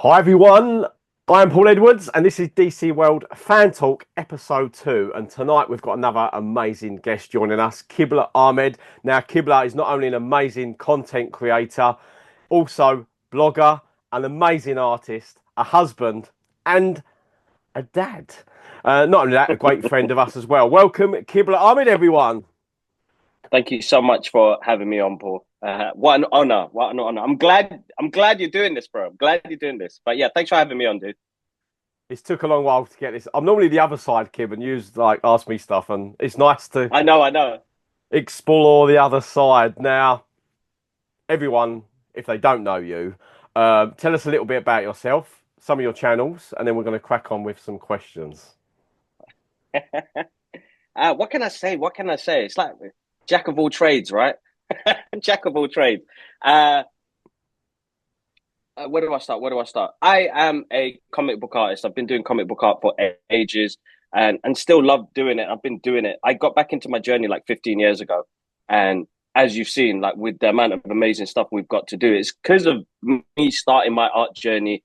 Hi everyone, I'm Paul Edwards and this is DC World Fan Talk episode 2, and tonight we've got another amazing guest joining us, Kibla Ahmed. Now Kibla is not only an amazing content creator, also blogger, an amazing artist, a husband and a dad. Not only that, a great friend of us as well. Welcome Kibla Ahmed everyone. Thank you so much for having me on, Paul. What an honor! What an honor! I'm glad you're doing this, bro. I'm glad you're doing this. But yeah, thanks for having me on, dude. It's took a long while to get this. I'm normally the other side, Kib, and you like ask me stuff, and it's nice to I know. explore the other side. Now, everyone, if they don't know you, tell us a little bit about yourself, some of your channels, and then we're going to crack on with some questions. What can I say? What can I say? It's like jack of all trades, right? Jack of all trades. Where do I start? Where do I start? I am a comic book artist. I've been doing comic book art for ages, and still love doing it. I've been doing it. I got back into my journey like 15 years ago, and as you've seen, like with the amount of amazing stuff we've got to do, it's because of me starting my art journey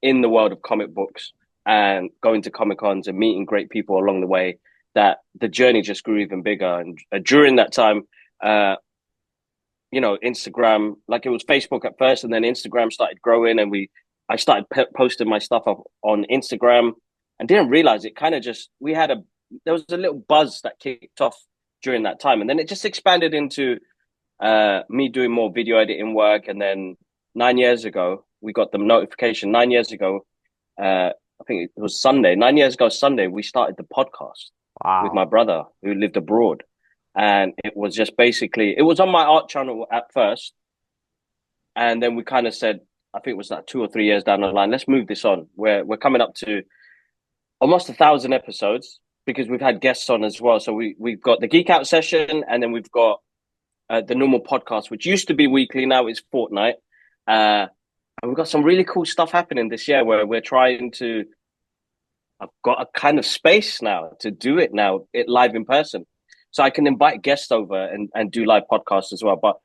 in the world of comic books and going to comic cons and meeting great people along the way that the journey just grew even bigger. And during that time, uh, Instagram, like it was Facebook at first, and then Instagram started growing, and I started posting my stuff up on Instagram, and didn't realize it kind of just there was a little buzz that kicked off during that time, and then it just expanded into me doing more video editing work, and then 9 years ago we got the notification. 9 years ago, I think it was Sunday. 9 years ago Sunday, we started the podcast with my Wow. brother who lived abroad. And it was just basically, it was on my art channel at first. And then we kind of said, I think it was like 2 or 3 years down the line, let's move this on. We're coming up to almost 1,000 episodes because we've had guests on as well. So we've got the Geek Out session, and then we've got the normal podcast, which used to be weekly. Now it's fortnight. And we've got some really cool stuff happening this year where we're trying to, I've got a kind of space now to do it now, it live in person. So I can invite guests over and do live podcasts as well. But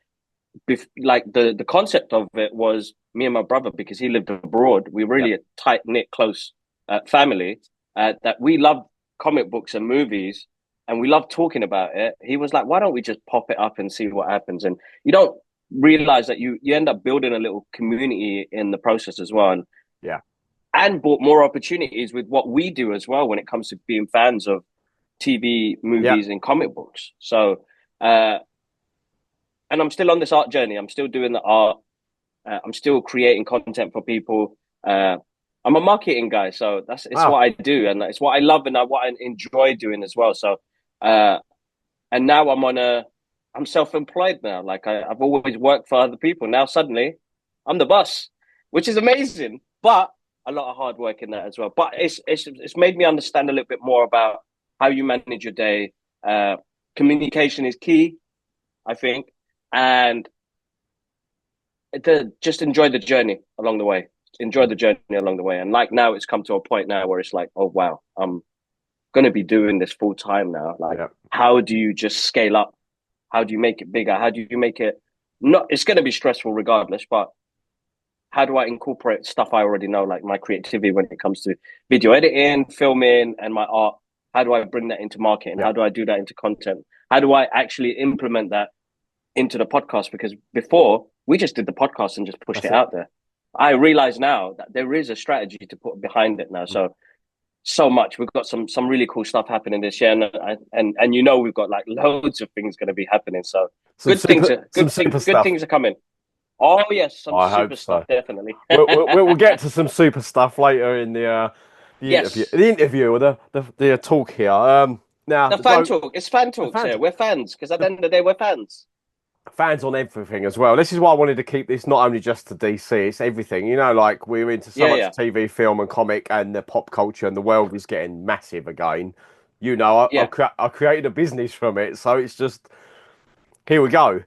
like the concept of it was me and my brother, because he lived abroad. We're Yeah. really a tight knit, close family that we love comic books and movies, and we love talking about it. He was like, "Why don't we just pop it up and see what happens?" And you don't realize that you end up building a little community in the process as well, Yeah. and brought more opportunities with what we do as well when it comes to being fans of TV, Yeah. movies, and comic books. So, uh, and I'm still on this art journey. I'm still doing the art. I'm still creating content for people. I'm a marketing guy, so it's Wow. what I do, and it's what I love, and what I enjoy doing as well. So, uh, and now I'm self-employed now. Like I've always worked for other people. Now suddenly, I'm the boss, which is amazing. But a lot of hard work in that as well. But it's made me understand a little bit more about how you manage your day. Communication is key, I think, and to just enjoy the journey along the way. Enjoy the journey along the way. And like now, it's come to a point now where it's like, oh wow, I'm going to be doing this full time now. Like, Yeah. how do you just scale up? How do you make it bigger? How do you make it not? It's going to be stressful regardless, but how do I incorporate stuff I already know, like my creativity when it comes to video editing, filming, and my art? How do I bring that into marketing? Yeah. How do I do that into content? How do I actually implement that into the podcast? Because before we just did the podcast and just pushed That's it it. out there. I realize now that there is a strategy to put behind it now. So much. We've got some really cool stuff happening this year, and we've got like loads of things going to be happening. So Some super good stuff. things are coming. Oh yes, some I hope super stuff so. definitely. We'll get to some super stuff later in Yes, the interview or the talk here. Now the the fan go talk. It's fan the talks fans here. We're fans because at the the end of the day, we're fans. fans on everything as well. This is why I wanted to keep this not only just to DC, it's everything. You know, like we're into so Yeah, much yeah, TV, film, and comic, and the pop culture, and the world is getting massive again. You know, yeah. I created a business from it, so it's just here we go.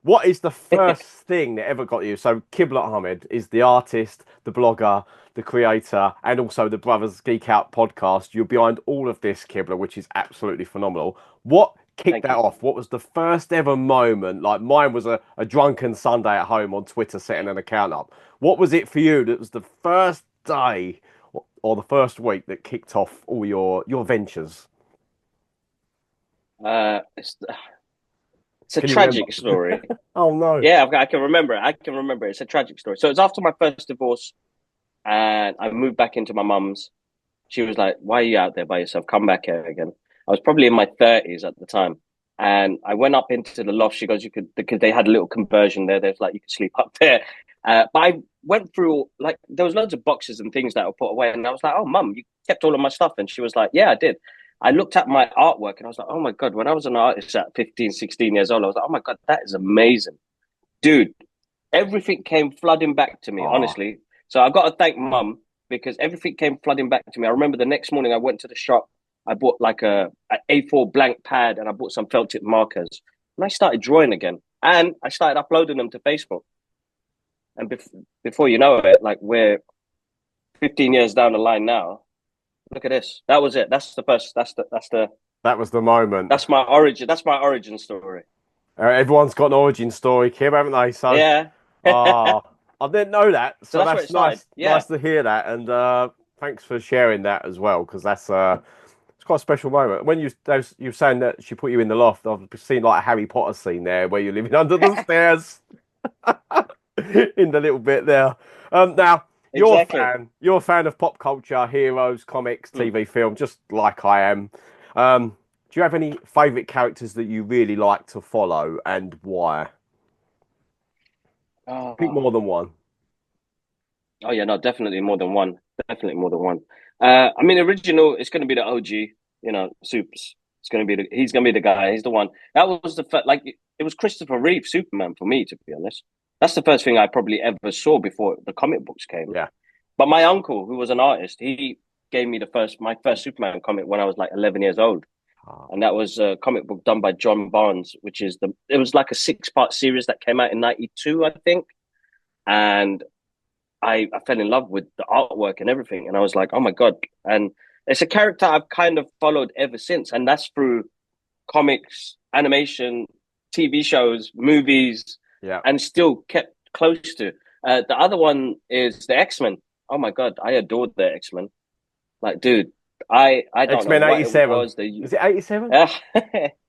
What is the first thing that ever got you? So Kibla Ahmed is the artist, the blogger, the creator, and also the Brothers Geek Out podcast. You're behind all of this, Kibla, which is absolutely phenomenal. What kicked Thank that you. off? What was the first ever moment? Like mine was a drunken Sunday at home on Twitter setting an account up. What was it for you that was the first day or the first week that kicked off all your ventures? It's a Can you remember? tragic story. Oh no. Yeah, I can remember it. I can remember it. It's a tragic story. So it's after my first divorce, and I moved back into my mum's. She was like, "Why are you out there by yourself? Come back here again." I was probably in my 30s at the time, and I went up into the loft. She goes, "You could," because they had a little conversion there. There's like you could sleep up there. But I went through like there was loads of boxes and things that were put away, and I was like, "Oh, mum, you kept all of my stuff." And she was like, "Yeah, I did." I looked at my artwork and I was like, "Oh my God," when I was an artist at 15, 16 years old, I was like, "Oh my God, that is amazing." Dude, everything came flooding back to me, Oh, honestly. So I got to thank mum because everything came flooding back to me. I remember the next morning I went to the shop. I bought like a A4 blank pad and I bought some felt tip markers. And I started drawing again. And I started uploading them to Facebook. And before you know it, like we're 15 years down the line now. Look at this. That was it. That's the first. that was the moment. That's my origin. That's my origin story. Everyone's got an origin story, Kim, haven't they? So, Yeah. ah, I didn't know that. So So that's where that's it started. nice, Yeah. nice to hear that. And thanks for sharing that as well, because that's it's quite a special moment. When you were saying that she put you in the loft, I've seen like a Harry Potter scene there where you're living under the stairs in the little bit there. Now Exactly. you're a fan of pop culture, heroes, comics, Mm. TV, film, just like I am. Do you have any favorite characters that you really like to follow and why? Pick Oh, more than one. Oh yeah, no, definitely more than one. Definitely more than one. I mean, original. It's going to be the OG. You know, Supes. It's going to be the. He's going to be the guy. He's the one. That was the like. It was Christopher Reeve Superman for me, to be honest. That's the first thing I probably ever saw before the comic books came. Yeah. But my uncle, who was an artist, he gave me my first Superman comic when I was like 11 years old, Ah, and that was a comic book done by John Barnes, which is the. It was like a 6-part series that came out in '92, I think, and I fell in love with the artwork and everything. And I was like, oh my God. And it's a character I've kind of followed ever since. And that's through comics, animation, TV shows, movies, yeah. and still kept close to. The other one is the X-Men. Oh my God. I adored the X-Men. Like, dude, I don't know X-Men what it 87. was. The Is it 87?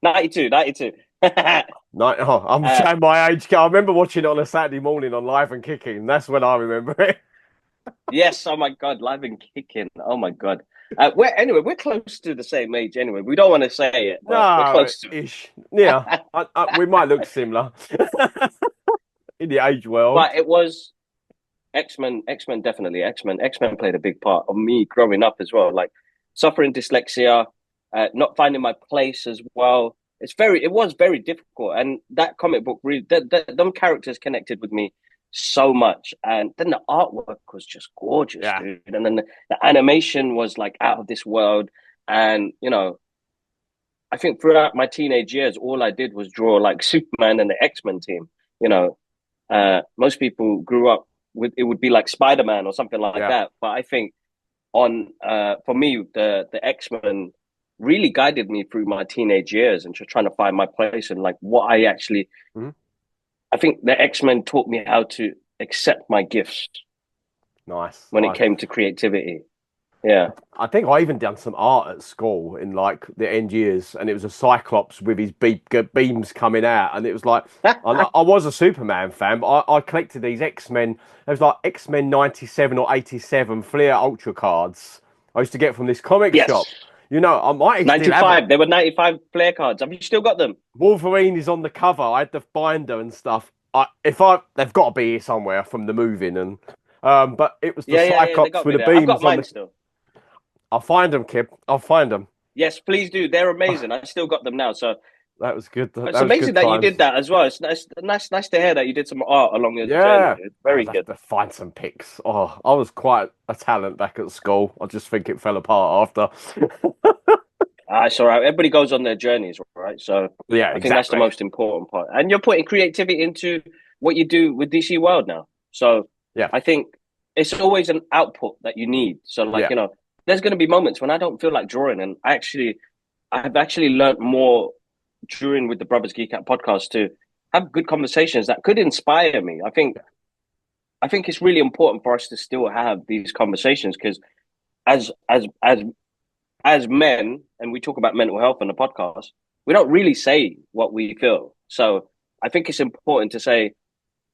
92, 92. No, oh, I'm uh, showing my age. I remember watching it on a Saturday morning on Live and Kicking. That's when I remember it. Yes, oh my God, live and kicking. Oh my God. We're close to the same age anyway. We don't want to say it, but we're No, close to ish. Yeah, it. we might look similar in the age world. But it was X-Men definitely. X-Men played a big part of me growing up as well. Like suffering dyslexia, not finding my place as well. It was very difficult. And that comic book really, them characters connected with me so much. And then the artwork was just gorgeous, Yeah. dude. And then the animation was like out of this world. And, I think throughout my teenage years, all I did was draw like Superman and the X-Men team. You know, most people grew up with it would be like Spider-Man or something like Yeah. that. But I think on for me, the X-Men really guided me through my teenage years and just trying to find my place and like what I actually Mhm. I think the X-Men taught me how to accept my gifts Nice, when it nice. came to creativity. Yeah. I think I even done some art at school in like the end years, and it was a Cyclops with his beams coming out, and it was like I was a Superman fan, but I collected these X-Men. There was like X-Men 97 or 87 Fleer Ultra cards I used to get from this comic shop. Yes. I might still have them. 95. They were 95 player cards. Have you still got them? Wolverine is on the cover. I had the binder and stuff. They've got to be here somewhere from the moving and but it was the Yeah. They Cyclops got with me the there. I've got beams on mine the. still. I'll find them, Kip. I'll find them. Yes, please do. They're amazing. I still got them now. So That was good. it's That was amazing good that you times. did that as well. It's nice to hear that you did some art along your journey, Yeah. dude. I'd Very have good. to find some pics. Oh, I was quite a talent back at school. I just think it fell apart after. It's all right. Everybody goes on their journeys, right? So Yeah, I think that's the exactly. most important part. And you're putting creativity into what you do with DC World now. So Yeah. I think it's always an output that you need. So like, Yeah. there's going to be moments when I don't feel like drawing, and I've actually learned more during with the Brothers Geek Out podcast to have good conversations that could inspire me. I think it's really important for us to still have these conversations because as as as as men, and we talk about mental health on the podcast, we don't really say what we feel. So I think it's important to say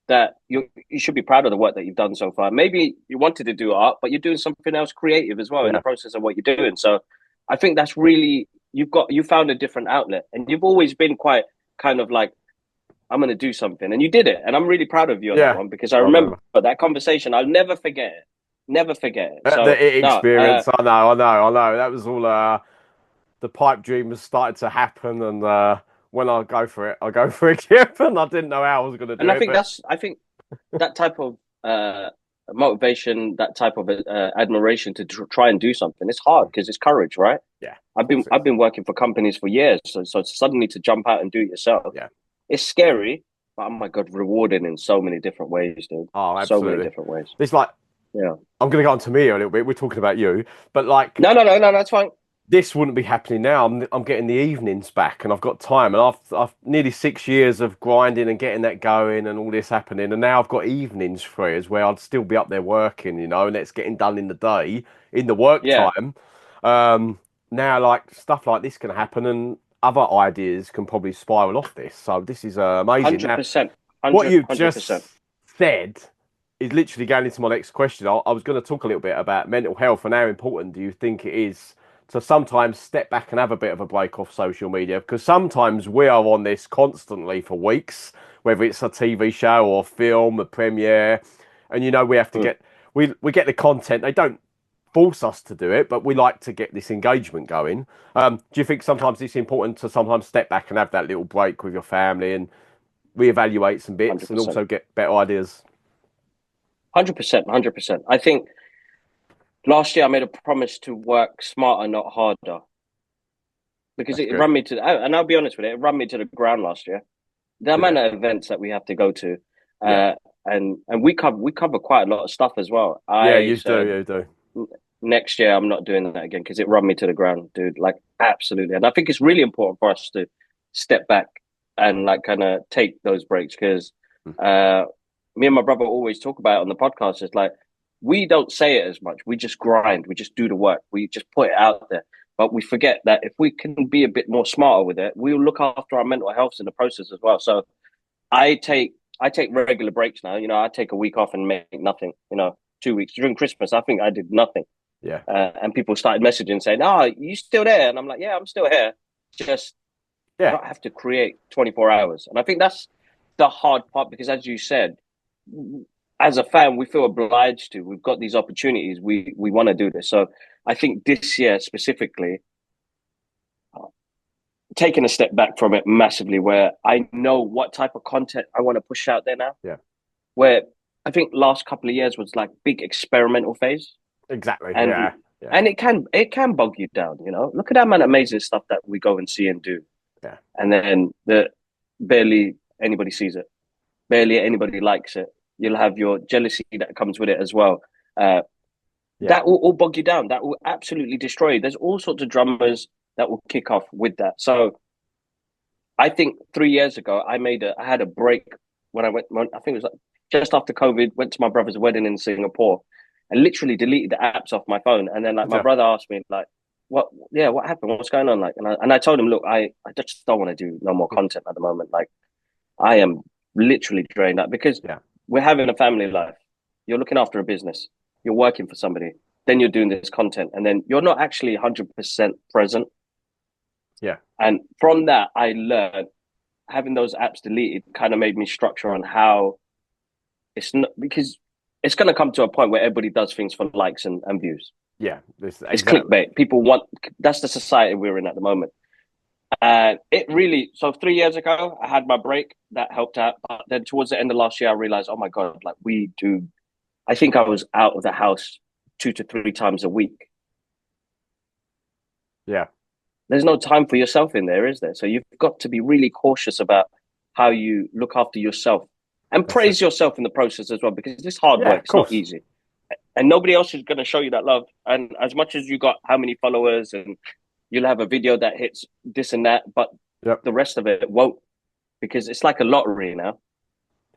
that you should be proud of the work that you've done so far. Maybe you wanted to do art, but you're doing something else creative as well in the Yeah. process of what you're doing. So I think that's really you found a different outlet, and you've always been quite kind of like I'm going to do something, and you did it, and I'm really proud of you on that Yeah. one because I I remember remember. that conversation. I'll never forget it. Never forget it. The So no, experience. I know. That was all. The pipe dream was started to happen, and when I go for it, I go for it, and I didn't know how I was going to do and it, but I think that type of motivation, that type of admiration to try and do something, it's hard because it's courage, right? yeah, I've of been course it I've is. been working for companies for years, so suddenly to jump out and do it yourself, Yeah. it's scary, but oh my god, rewarding in so many different ways, dude. Oh, So many absolutely. different ways. It's like Yeah. I'm going to go on to me a little bit. We're talking about you, but like No, that's fine. this wouldn't be happening now. I'm getting the evenings back, and I've got time, and I've nearly 6 years of grinding and getting that going, and all this happening, and now I've got evenings free as well. I'd still be up there working, and it's getting done in the day, in the work Yeah, time. Um, Now, like stuff like this can happen, and other ideas can probably spiral off this. So this is amazing. hundred Now, percent, what you've 100%. just said is literally going into my next question. I was going to talk a little bit about mental health and how important do you think it is to sometimes step back and have a bit of a break off social media? Because sometimes we are on this constantly for weeks, whether it's a TV show or film, a premiere, and we have to Mm, we get the content. They don't force us to do it, but we like to get this engagement going. Do you think sometimes it's important to sometimes step back and have that little break with your family and reevaluate some bits and 100%, also get better ideas? 100%, 100%. I think last year I made a promise to work smarter, not harder, because That's it good. ran me to, and I'll be honest with it, it ran me to the ground last year. The Did amount it? of events that we have to go to, Yeah. uh, and we cover quite a lot of stuff as well. Yeah, I you do, said you do. next year I'm not doing that again because it run me to the ground, dude. Like absolutely, and I think it's really important for us to step back and like kind of take those breaks because Mm. uh, me and my brother always talk about it on the podcast. It's like we don't say it as much. We just grind. We just do the work. We just put it out there. But we forget that if we can be a bit more smarter with it, we'll look after our mental health in the process as well. So I take I take regular breaks now. I take a week off and make nothing. 2 weeks during Christmas. I think I did nothing, Yeah. and people started messaging saying, "Oh, you still there?" And I'm like, "Yeah, I'm still here. Just I Yeah. don't have to create 24 hours." And I think that's the hard part because, as you said, as a fan, we feel obliged to. We've got these opportunities. We want to do this. So I think this year specifically, taking a step back from it massively, where I know what type of content I want to push out there now. Yeah. Where I think last couple of years was like big experimental phase, Exactly. and Yeah. Yeah. and it can bog you down. Look at that man amazing stuff that we go and see and do, Yeah. and then the barely anybody sees it, barely anybody likes it. You'll have your jealousy that comes with it as well. Uh, Yeah. that will all bog you down. That will absolutely destroy you. There's all sorts of dramas that will kick off with that. So I think 3 years ago, I had a break when I think it was like just after COVID, went to my brother's wedding in Singapore and literally deleted the apps off my phone. And then like my Yeah. brother asked me like, what happened? What's going on? Like, and I told him, look, I just don't want to do no more content at the moment. Like I am literally drained out because Yeah. we're having a family life. You're looking after a business. You're working for somebody. Then you're doing this content and then you're not actually 100% present. Yeah. And from that, I learned having those apps deleted kind of made me structure on how it's not because it's going to come to a point where everybody does things for likes and views. Yeah. This It's exactly. clickbait. People want that's the society we're in at the moment. And it really, so 3 years ago, I had my break that helped out. But then towards the end of last year, I realized, oh my God, like I think I was out of the house 2 to 3 times a week. Yeah. There's no time for yourself in there, is there? So you've got to be really cautious about how you look after yourself and That's it. praise yourself in the process as well, because this hard Yeah. work. Of It's not course. easy. And nobody else is going to show you that love. And as much as you got how many followers and you'll have a video that hits this and that, but Yep. the rest of it won't, because it's like a lottery now.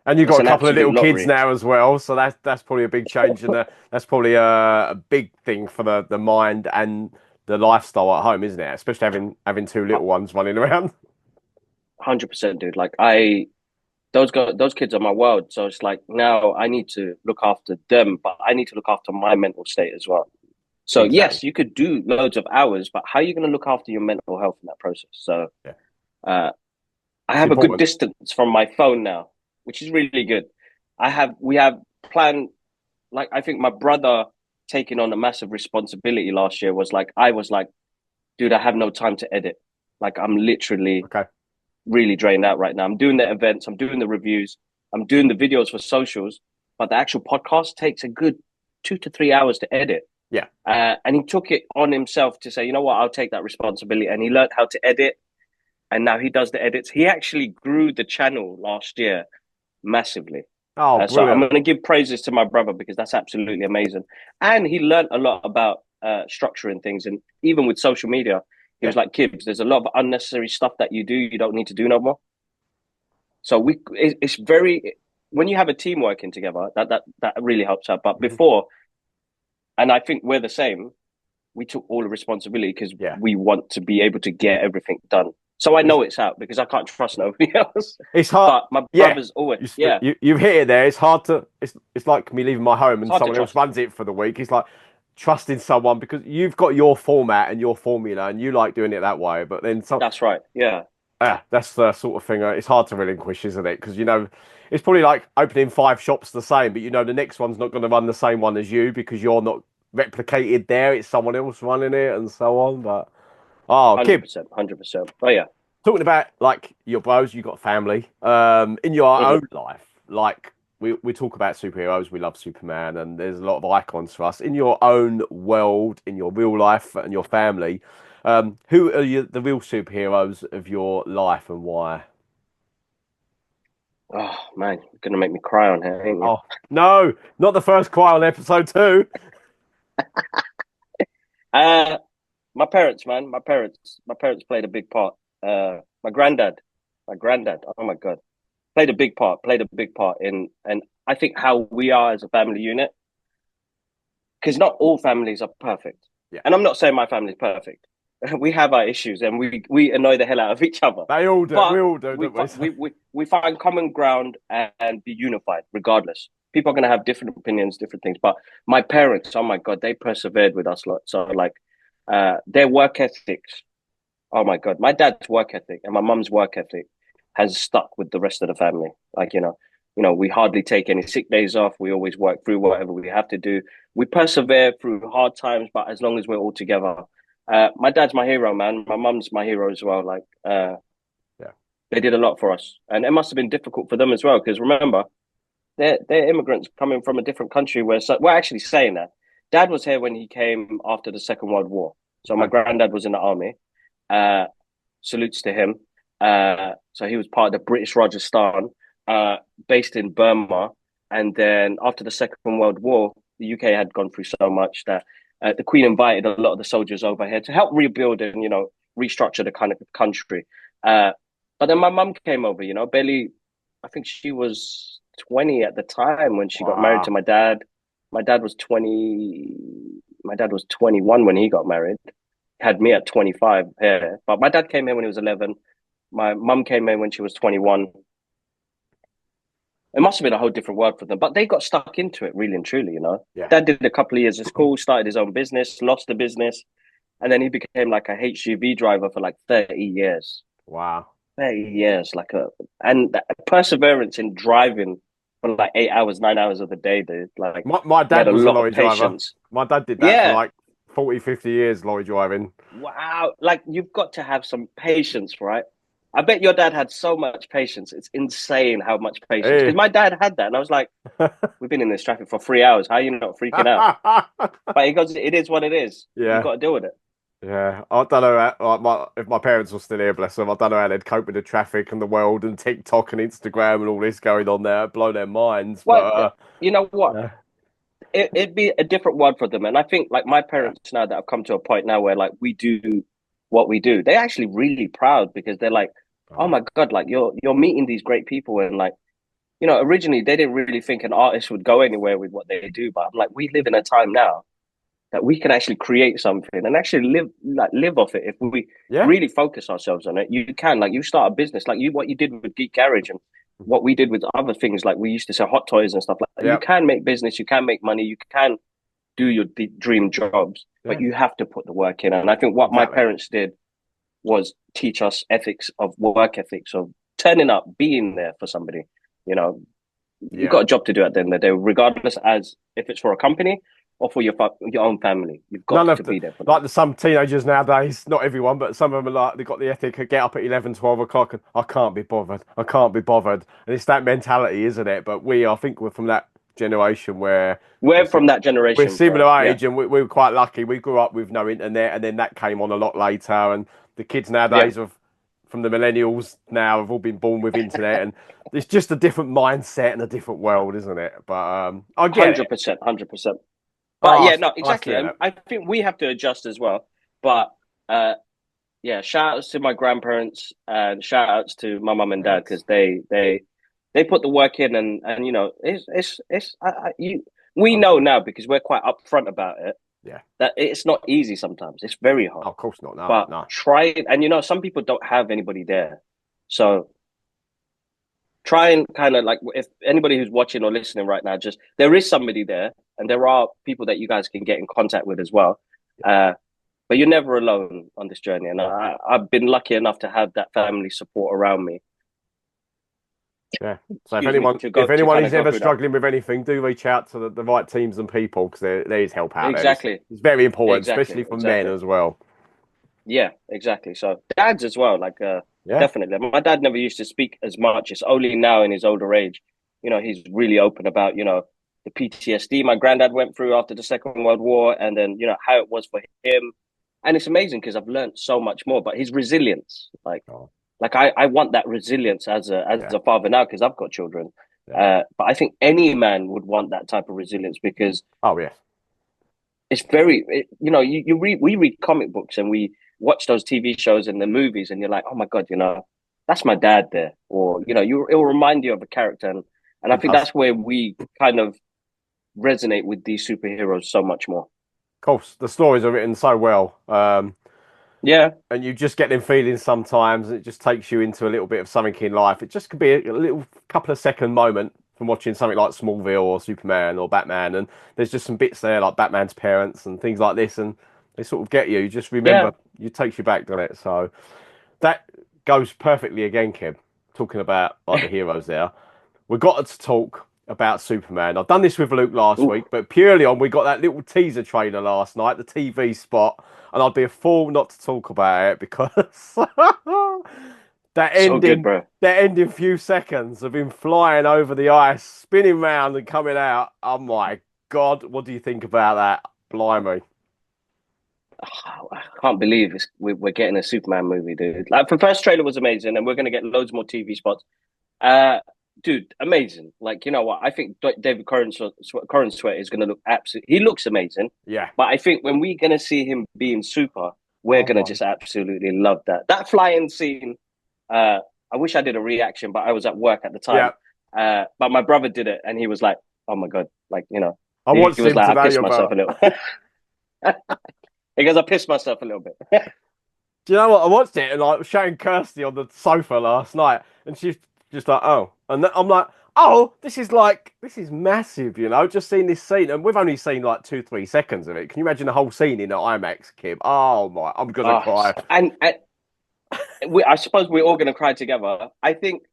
And you've got It's a an couple of absolute little kids lottery. now as well, so that's probably a big change, and that's probably a big thing for the mind and the lifestyle at home, isn't it? Especially having two little ones running around. 100%, dude. Like those kids are my world. So it's like now I need to look after them, but I need to look after my mental state as well. So Exactly. yes, you could do loads of hours, but how are you going to look after your mental health in that process? So Yeah, uh, I it's have a good important. distance from my phone now, which is really good. We have planned, like I think my brother taking on a massive responsibility last year was like I was like, dude, I have no time to edit. Like I'm literally Okay. really drained out right now. I'm doing the events, I'm doing the reviews, I'm doing the videos for socials, but the actual podcast takes a good 2 to 3 hours to edit. Yeah. And he took it on himself to say, you know what, I'll take that responsibility. And he learned how to edit, and now he does the edits. He actually grew the channel last year massively. Oh, So I'm brilliant. going to give praises to my brother because that's absolutely amazing. And he learned a lot about structuring things. And even with social media, he Yeah. was like, Kibbs, there's a lot of unnecessary stuff that you do, you don't need to do no more. So it's very, when you have a team working together, that really helps out. But Mhm. before, and I think we're the same, we took all the responsibility because Yeah. we want to be able to get everything done. So I It's know it's out because I can't trust nobody else. it's hard. But my Yeah. brother's always, You yeah, you've hit it there. It's hard to. It's like me leaving my home it's and hard to someone else trust. runs it for the week. It's like trusting someone because you've got your format and your formula and you like doing it that way. But then some That's right. Yeah, that's the sort of thing. It's hard to relinquish, isn't it? Because it's probably like opening five shops the same, but the next one's not going to run the same one as you because you're not replicated there. It's someone else running it and so on. But Kib, 100%, 100%. Oh yeah. talking about like your bros, you got family. In your Hmm. own life, like we talk about superheroes, we love Superman, and there's a lot of icons for us. In your own world, in your real life and your family, who are the real superheroes of your life and why? Oh man, you're gonna make me cry on here, ain't you? Oh no, not the first cry on episode two. Uh, my parents, man, my parents played a big part. My granddad. Oh my God, played a big part in, and I think how we are as a family unit, because not all families are perfect, Yeah, and I'm not saying my family's perfect. We have our issues, and we annoy the hell out of each other, they all do. We but all do, don't we? we find common ground and be unified regardless. People are going to have different opinions, different things, but my parents, oh my God, they persevered with us lot. So like their work ethics, oh my God, my dad's work ethic and my mum's work ethic has stuck with the rest of the family. Like, we hardly take any sick days off. We always work through whatever we have to do. We persevere through hard times, but as long as we're all together. My dad's my hero, man. My mum's my hero as well. Like, Yeah, they did a lot for us, and it must have been difficult for them as well. Because remember, they're immigrants coming from a different country. We're actually saying that. Dad was here when he came after the Second World War. So my okay. granddad was in the army. Uh, Salutes to him. So he was part of the British Rajasthan, uh, based in Burma. And then after the Second World War, the UK had gone through so much that the Queen invited a lot of the soldiers over here to help rebuild and restructure the kind of country. Uh, but then my mum came over. Barely. I think she was 20 at the time when she got married to Wow. my dad. My dad was 20. My dad was 21 when he got married. Had me at 25 here. But my dad came in when he was 11. My mum came in when she was 21. It must have been a whole different world for them, but they got stuck into it really and truly. Yeah. Dad did a couple of years of school, started his own business, lost the business, and then he became like a HGV driver for like 30 years. Wow. 30 years, and that perseverance in driving for like 8 hours, 9 hours of the day, dude. Like, My he had dad a was a lot of lorry driver. patience. My dad did that for Yeah. like 40, 50 years, lorry driving. Wow. Like, you've got to have some patience, right? I bet your dad had so much patience. It's insane how much patience. Because Hey. my dad had that. And I was like, we've been in this traffic for 3 hours. How are you not freaking out? But he goes, it is what it is. You Yeah. got to deal with it. Yeah, I don't know if my parents were still here, bless them. I don't know how they'd cope with the traffic and the world and TikTok and Instagram and all this going on there. It'd blow their minds, but Well, you know what? yeah, It'd be a different world for them. And I think like my yeah, parents now that have come to a point now where like we do what we do, they're actually really proud because they're like, oh Oh, my God, like you're meeting these great people. And like, originally they didn't really think an artist would go anywhere with what they do. But I'm like, we live in a time now that we can actually create something and actually live off it if we yeah. really focus ourselves on it. You can, like, you start a business like you what you did with Geek Garage and what we did with other things, like we used to sell hot toys and stuff like that. You Yeah. can make business, you can make money, you can do your dream jobs, but Yeah. you have to put the work in. And I think what my Exactly. parents did was teach us ethics of work ethics of turning up, being there for somebody. You know, you've Yeah. got a job to do at the end of the day, regardless as if it's for a company or for your own family. You've got None of to the be there for them. like the some teenagers nowadays, not everyone, but some of them are like they've got the ethic of get up at 11, 12 o'clock and I can't be bothered. I can't be bothered. And it's that mentality, isn't it? But I think we're from that generation where we're, We're si- from that we're generation, bro. similar Yeah, age and we were quite lucky. We grew up with no internet and then that came on a lot later. And the kids yeah, nowadays from the millennials now have all been born with internet and it's just a different mindset and a different world, isn't it? But I get it. 100%, 100%. But Oh, yeah, no, I exactly. see And that. I think we have to adjust as well. But uh, yeah, shout outs to my grandparents and shout outs to my mum and dad Yes. because they put the work in and it's we Oh, know good. now because we're quite upfront about it Yeah. that it's not easy sometimes. It's very Oh, hard. of course not. No, But no. try it, and some people don't have anybody there, so try and kind of like if anybody who's watching or listening right now, just there is somebody there, and there are people that you guys can get in contact with as well. Uh, but you're never alone on this journey, and I've been lucky enough to have that family support around me. Yeah. So Excuse me, if to anyone kind is of go ever through that. struggling with anything, do reach out to the right teams and people because there is help out there. Exactly, It's very important, exactly, especially for men exactly. as well. Yeah, exactly. So dads as well, like Yeah. definitely. My dad never used to speak as much. It's only now in his older age, he's really open about, the PTSD my granddad went through after the Second World War and then, how it was for him. And it's amazing because I've learned so much more, but his resilience, Oh, I want that resilience as yeah. a father now because I've got children. Yeah. But I think any man would want that type of resilience because Oh, yeah. it's we read comic books and we watch those TV shows and the movies and you're like, oh my God, that's my dad there. Or, it will remind you of a character. And I It think does. that's where we kind of resonate with these superheroes so much more. Of course, the stories are written so well. Yeah. And you just get them feelings sometimes. It just takes you into a little bit of something in life. It just could be a little couple of second moment from watching something like Smallville or Superman or Batman, and there's just some bits there like Batman's parents and things like this, and they sort of get you. You just Yeah. remember, it takes you back, doesn't it? So that goes perfectly again, Kim. Talking about like the heroes there, we got to talk about Superman. I've done this with Luke last Ooh, week, but purely on we got that little teaser trailer last night, the TV spot, and I'd be a fool not to talk about it because that so good, ending, bro. that ending few seconds of him flying over the ice, spinning round and coming out. Oh my God, what do you think about that? Blimey. I can't believe we're getting a Superman movie, dude. Like, the first trailer was amazing, and we're going to get loads more TV spots. Uh, Dude, amazing. Like, you know what? I think David Corn Sweat is going to look absolutely. He looks amazing, Yeah. but I think when we're going to see him being super, we're Oh going to my. just absolutely love that. That flying scene. Uh, I wish I did a reaction, but I was at work at the time. Yeah. But my brother did it, and he was like, "Oh my God!" Like, I he watched was him like, "I today pissed myself a about. little." He goes, "I pissed myself a little bit." Do you know what? I watched it and like showing Kirsty on the sofa last night, and she's just like, "Oh," and I'm like, "Oh, this is massive," you know. Just seeing this scene, and we've only seen like 2, 3 seconds of it. Can you imagine the whole scene in the IMAX, Kim? Oh my, I'm gonna Oh, cry. and I suppose we're all going to cry together. I think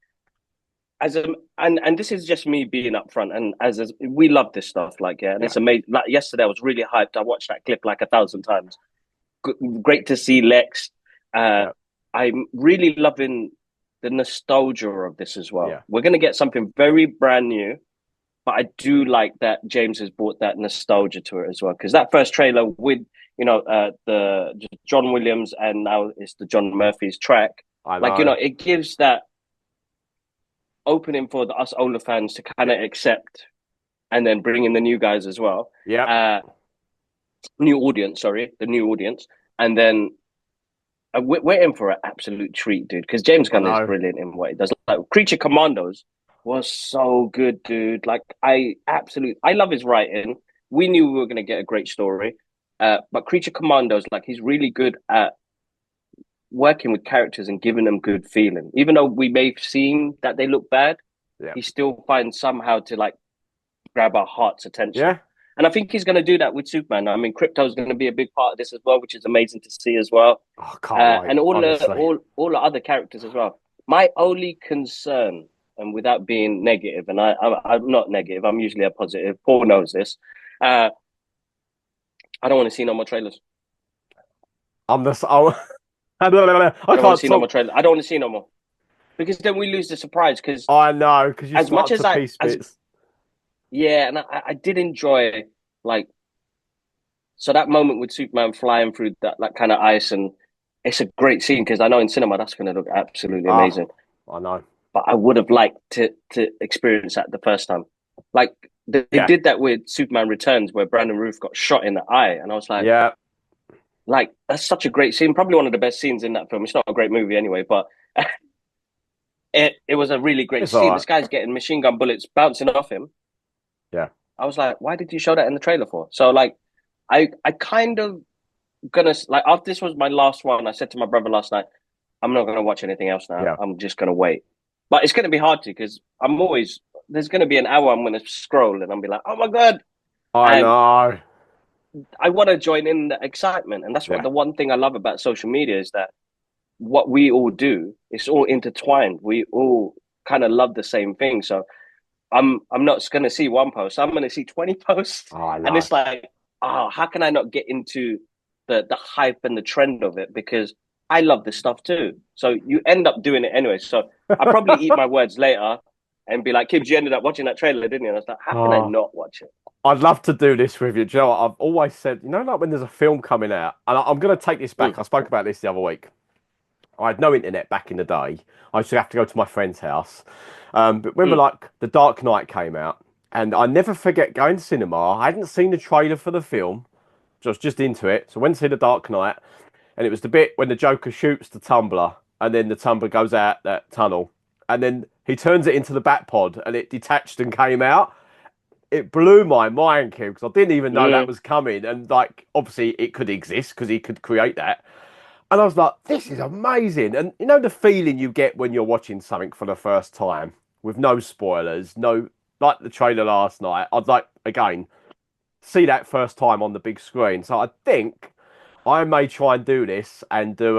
as a and this is just me being upfront and as we love this stuff like yeah and Yeah, it's amazing like yesterday I was really hyped. I watched that clip like 1,000 times. Great to see Lex. uh yeah, I'm really loving the nostalgia of this as well. yeah. We're going to get something very brand new, but I do like that James has brought that nostalgia to it as well because that first trailer with the John Williams and now it's the John Murphy's track, I like know. it gives that opening for us older fans to kind Yeah, of accept and then bring in the new guys as well. yeah. New audience, sorry, the new audience. And then we're in for an absolute treat, dude. Because James I Gunn is know. brilliant in what he does. Like Creature Commandos was so good, dude. Like I love his writing. We knew we were going to get a great story, but Creature Commandos, like he's really good at working with characters and giving them good feeling. Even though we may seem that they look bad, Yeah. he still finds somehow to like grab our heart's attention. Yeah. And I think he's going to do that with Superman. I mean, crypto is going to be a big part of this as well, which is amazing to see as well. Oh, I can't wait, And honestly. all the other characters as well. My only concern, and without being negative, and I'm not negative, I'm usually a positive. Paul knows this. Uh, I don't want to see no more trailers. I'm the. Oh, I I don't want to can't see no more talk. trailers. I don't want to see no more because then we lose the surprise. Because I know because you as much start as to piece as bits. yeah, and I did enjoy like so that moment with Superman flying through that kind of ice, and it's a great scene because I know in cinema that's going to look absolutely Ah, amazing. I know. But I would have liked to experience that the first time. Like they Yeah. did that with Superman Returns, where Brandon Roof got shot in the eye, and I was Yeah. like that's such a great scene, probably one of the best scenes in that film. It's not a great movie anyway, but it was a really great It's all scene. right. This guy's getting machine gun bullets bouncing off him. Yeah. I was like, why did you show that in the trailer for? So like, I kind of gonna like after this was my last one. I said to my brother last night, I'm not gonna watch anything else now. Yeah. I'm just gonna wait. But it's gonna be hard to because I'm always there's gonna be an hour I'm gonna scroll and I'm be like, oh my god, I and know. I want to join in the excitement. And that's what Yeah. the one thing I love about social media is that what we all do is all intertwined. We all kind of love the same thing. So I'm not gonna see one post. I'm gonna see 20 posts, Oh, I and know. it's like, oh, how can I not get into the hype and the trend of it? Because I love this stuff too. So you end up doing it anyway. So I probably eat my words later and be like, Kibbs, you ended up watching that trailer, didn't you? And I was like, how can I Oh, not watch it? I'd love to do this with you. Do you know what? I've always said, like when there's a film coming out, and I'm going to take this back. Mm, I spoke about this the other week. I had no internet back in the day. I used to have to go to my friend's house. But remember, mm, like, The Dark Knight came out, and I never forget going to cinema. I hadn't seen the trailer for the film, just into it. So I went to see The Dark Knight, and it was the bit when the Joker shoots the tumbler, and then the tumbler goes out that tunnel, and then he turns it into the Bat Pod, and it detached and came out. It blew my mind, Kim, because I didn't even know that mm. was coming, and like obviously it could exist because he could create that. And I was like, this is amazing. And you know the feeling you get when you're watching something for the first time with no spoilers, no like the trailer last night. I'd like again see that first time on the big screen. So I think I may try and do this and do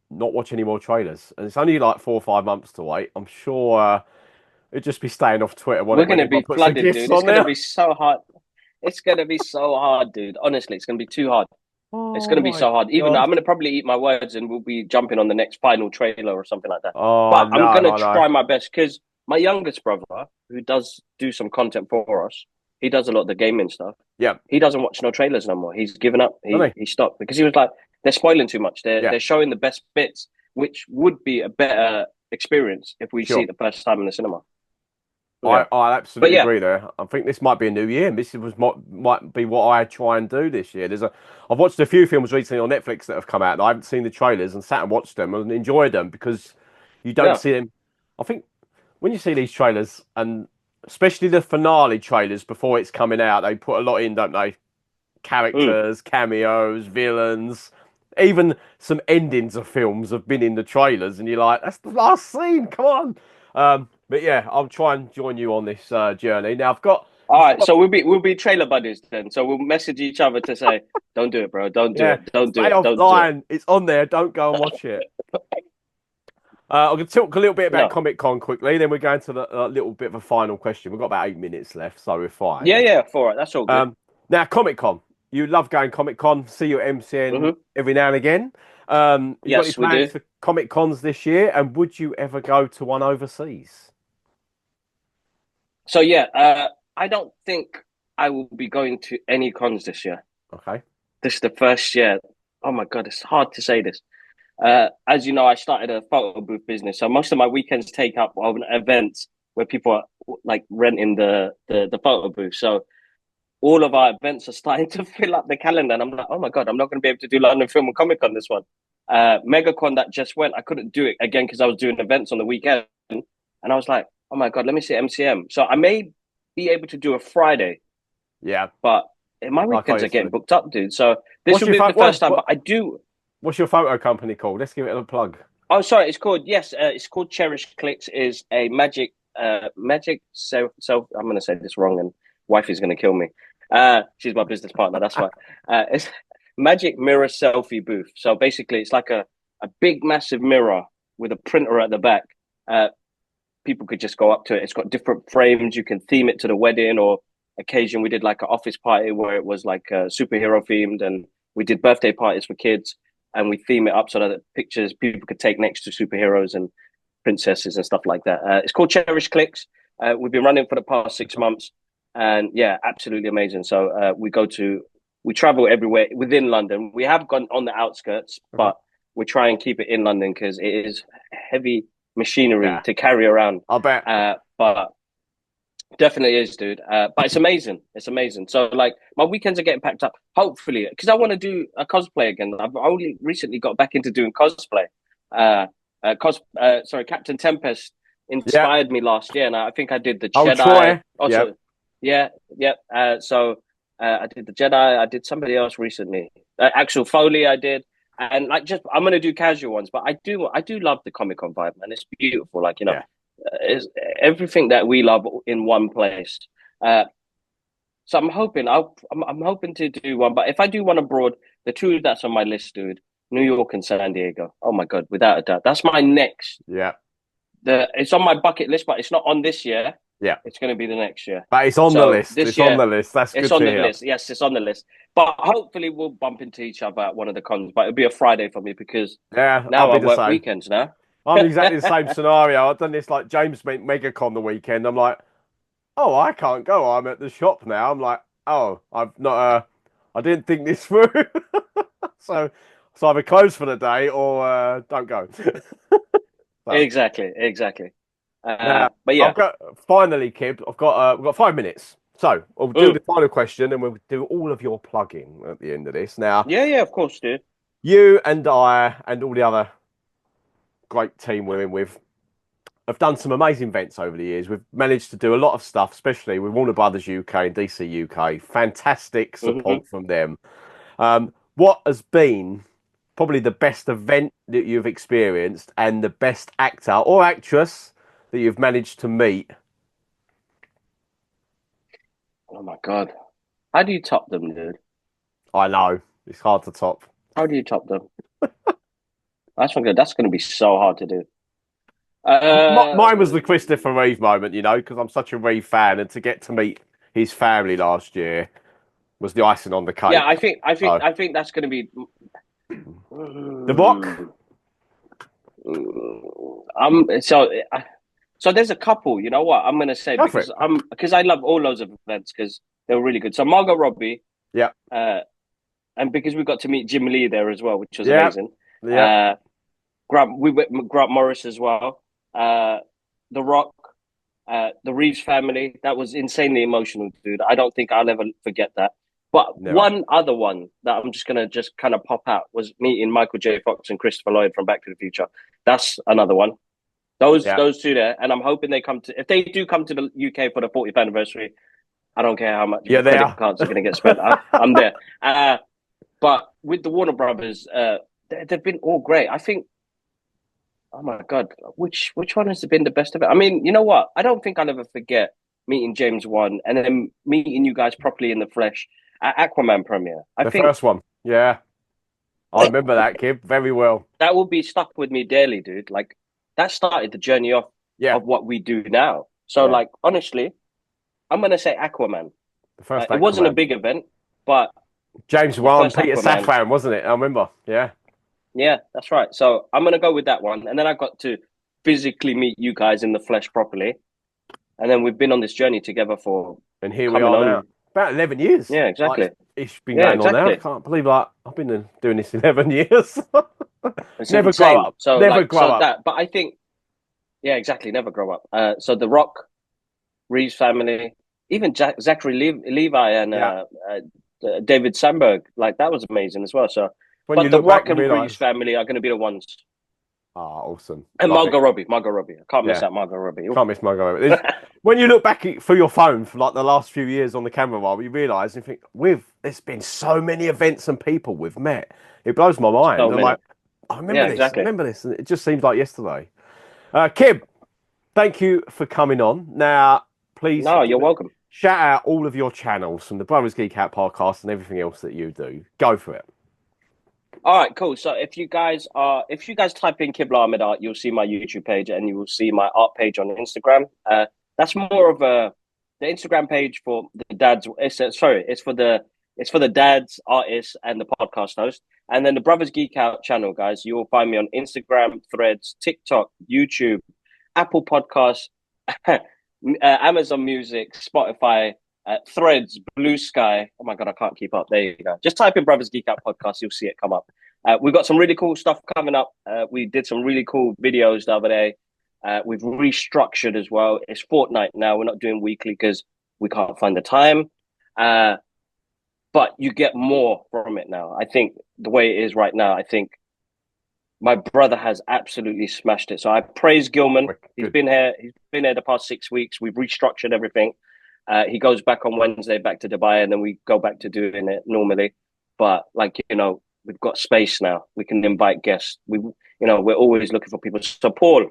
not watch any more trailers. And it's only like 4 or 5 months to wait. I'm sure it'd just be staying off Twitter, won't We're it, when gonna everyone be puts the flooded, gifs dude. It's on gonna there? be so hard. It's gonna be so hard, dude. Honestly, it's gonna be too hard. It's Oh gonna be my so hard. Even though God. I'm gonna probably eat my words and we'll be jumping on the next final trailer or something like that. Oh, I But know, I'm gonna I know. try my best because my youngest brother, who does do some content for us, he does a lot of the gaming stuff. Yeah, He doesn't watch no trailers no more. He's given up. doesn't He he? he stopped because he was like, they're spoiling too much. Yeah, They're showing the best bits, which would be a better experience if we see sure. it the first time in the cinema. Yeah. I But absolutely yeah, agree there. I think this might be a new year. This might be what I try and do this year. I've watched a few films recently on Netflix that have come out, and I haven't seen the trailers and sat and watched them and enjoyed them because you don't yeah. see them. I think when you see these trailers, and especially the finale trailers before it's coming out, they put a lot in, don't they? Mm. Characters, cameos, villains, even some endings of films have been in the trailers, and you're like, that's the last scene. Come on. But yeah, I'll try and join you on this journey. Now All I've right, got so we'll be trailer buddies then. So we'll message each other to say, "Don't do it, bro. Don't do yeah, it. Don't do stay it. Don't do it." offline. It's on there. Don't go and watch it. I'm going to talk a little bit about No, Comic Con quickly. Then we're going to the little bit of a final question. We've got about 8 minutes left, so we're yeah, fine. yeah, for it. That's all good. Now, Comic Con. You love going Comic Con. See you at MCN Hmm. every now and again. You got any Yes, we plans do. for Comic Cons this year? And would you ever go to one overseas? So yeah, I don't think I will be going to any cons this year. Okay. This is the first year. Oh my god, it's hard to say this. As you know, I started a photo booth business, so most of my weekends take up of events where people are like renting the photo booth. So all of our events are starting to fill up the calendar. And I'm like, oh my God, I'm not going to be able to do London Film and Comic Con this one. MegaCon that just went, I couldn't do it again because I was doing events on the weekend. And I was like, oh my God, let me see MCM. So I may be able to do a Friday, Yeah, but my like I weekends are used getting to. booked up, dude. So this What's will your be pho- the first time, but I do. what's your photo company called? Let's give it a plug. Oh, sorry. It's called it's called Cherish Clicks. Is a magic self. I'm going to say this wrong, and wifey's going to kill me. She's my business partner. That's why. It's magic mirror selfie booth. So basically, it's like a big massive mirror with a printer at the back. People could just go up to it. It's got different frames. You can theme it to the wedding or occasion. We did like an office party where it was like superhero themed, and we did birthday parties for kids, and we theme it up so that pictures people could take next to superheroes and princesses and stuff like that. It's called Cherish Clicks. We've been running for the past 6 months, and yeah, absolutely amazing. So we travel everywhere within London. We have gone on the outskirts, Mhm. but we try and keep it in London because it is heavy machinery Yeah, to carry around. I bet. But definitely is, dude. But it's amazing. It's amazing. So like my weekends are getting packed up. Hopefully, because I want to do a cosplay again. I've only recently got back into doing cosplay. Sorry, Captain Tempest Yeah. inspired me last year, and I think I did the Oh, Jedi. Troy. Yep. Also, yeah, yeah. I did the Jedi. I did somebody else recently. Actual Foley, I did. And like, just I'm gonna do casual ones, but I do love the Comic Con vibe, man. It's beautiful. Like Yeah. is everything that we love in one place. Uh, so I'm hoping to do one, but if I do one abroad, the two that's on my list, dude, New York and San Diego. Oh my God, without a doubt, that's my next. Yeah. It's on my bucket list, but it's not on this year. Yeah. It's going to be the next year. But it's on the So list. this It's on year, the list. That's it's good to on the hear. list. Yes, it's on the list. But hopefully, we'll bump into each other at one of the cons. But it'll be a Friday for me because Yeah, I'll now I be the work same. weekends now. I'm exactly the same scenario. I've done this like James meant MegaCon the weekend. I'm like, oh, I can't go. I'm at the shop now. I'm like, oh, I've not. I didn't think this through. So, so either close for the day or don't go. So Exactly, exactly. now But I've yeah. got finally, Kib. We've got 5 minutes. So we'll do Mm. the final question, and we'll do all of your plugging at the end of this. Now, Yeah, yeah, of course, dude. you and I and all the other great team we're in with have done some amazing events over the years. We've managed to do a lot of stuff, especially with Warner Brothers UK and DC UK. Fantastic Hmm. support from them. What has been probably the best event that you've experienced and the best actor or actress that you've managed to meet? Oh my God. How do you top them, dude? I know it's hard to top. How do you top them? That's one good. That's going to be so hard to do. Mine was the Christopher Reeve moment, because I'm such a Reeve fan, and to get to meet his family last year was the icing on the yeah, cake. I So, think that's going to be. The Rock, So there's a couple. You know what I'm going to say go for it. because I love all those events because they were really good. So Margot Robbie, Yeah, uh, and because we got to meet Jim Lee there as well, which was yeah, amazing. yeah. Uh, we went Grant Morris as well. Uh, The Rock, the Reeves family. That was insanely emotional, dude. I don't think I'll ever forget that. But Never. one other one that I'm just gonna just kind of pop out was meeting Michael J. Fox and Christopher Lloyd from Back to the Future. That's another one. Yeah, Those two there, and I'm hoping they come to. If they do come to the UK for the 40th anniversary, I don't care how much yeah, they credit are. cards are going to get spent. I'm there. But with the Warner Brothers, they've been all great. I think. Oh my God, which one has been the best of it? I mean, you know what? I don't think I'll ever forget meeting James Wan and then meeting you guys properly in the flesh at Aquaman premiere. I The think first one. Yeah, I remember that kid very well. that will be stuck with me daily, dude. Like that started the journey Yeah, of what we do now. So, yeah. like, honestly, I'm gonna say Aquaman. The first It wasn't a Aquaman. big event, but James the Wan, first Peter Aquaman, Safran, wasn't it? I remember. Yeah. yeah, that's right. So I'm gonna go with that one, and then I got to physically meet you guys in the flesh properly, and then we've been on this journey together for And here we coming are now. on. About 11 years. Yeah, Like exactly. it's been Yeah, going on now. I exactly. can't believe I've been doing this 11 years. It's Never grow insane. up. Never grow up. But I think, yeah, exactly. Never grow up. So The Rock, Reeves family, even Zachary Levi and Yeah. David Sandberg, like that was amazing as well. So, When you but The look back Rock and and Reese realise, family are going to be the ones, awesome. and Love it. Margot Robbie. I can't miss Yeah. out Margot Robbie. Can't miss Margot. When you look back through your phone for like the last few years on the camera roll, you realise and think, there's been so many events and people we've met. It blows my mind. So I'm many. like, I Yeah, remember this, I exactly. remember this. And it just seems like yesterday. Kib, thank you for coming on. Now, please No, you're welcome. shout out all of your channels from the Brothers Geek Out podcast and everything else that you do. Go for it. All right, cool. So if you guys type in Kibla Ahmed art, you'll see my YouTube page and you will see my art page on Instagram. That's more of the Instagram page for the dads. It's for the dads, artists, and the podcast host. And then the Brothers Geek Out channel, guys. You will find me on Instagram, Threads, TikTok, YouTube, Apple Podcasts, Amazon Music, Spotify, Threads, Blue Sky. Oh my God, I can't keep up. There you go. Just type in Brothers Geek Out podcast, you'll see it come up. We've got some really cool stuff coming up. We did some really cool videos the other day. We've restructured as well. It's fortnight now. We're not doing weekly because we can't find the time. But you get more from it now. I think the way it is right now, I think my brother has absolutely smashed it. So I praise Gilman. He's Good. been here. He's been here the past 6 weeks. We've restructured everything. He goes back on Wednesday back to Dubai, and then we go back to doing it normally. But we've got space now. We can invite guests. We're always looking for people. So Paul,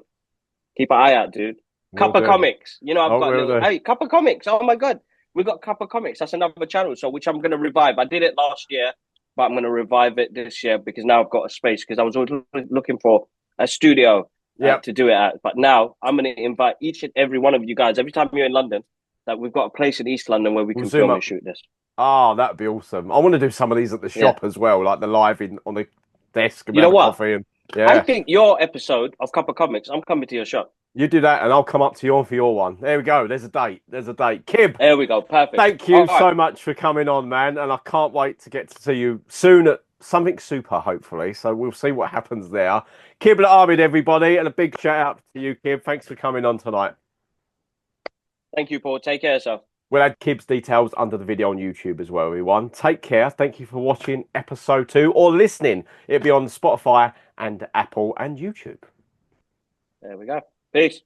keep an eye out, dude. Will Cup of do. Comics. I've Oh, got a will little. do. Hey, Cup of Comics. Oh my God, we got Cup of Comics. That's another channel. So which I'm going to revive. I did it last year, but I'm going to revive it this year because now I've got a space. Because I was always looking for a studio Yep. to do it at. But now I'm going to invite each and every one of you guys every time you're in London. That we've got a place in East London where we We'll can zoom film and up. shoot this. Oh, that'd be awesome. I want to do some of these at the Yeah. shop as well, like the live in on the desk and You we know have a what? coffee and I yeah. think your episode of Cup of Comics, I'm coming to your shop. You do that and I'll come up to you for your one. There we go. There's a date. There's a date. Kib, There we go. Perfect. thank All you right. so much for coming on, man. And I can't wait to get to see you soon at something super, hopefully. So we'll see what happens there. Kibla Ahmed, everybody, and a big shout out to you, Kib. Thanks for coming on tonight. Thank you, Paul. Take care of yourself. We'll add Kib's details under the video on YouTube as well, everyone. Take care. Thank you for watching episode 2 or listening. It'll be on Spotify and Apple and YouTube. There we go. Peace.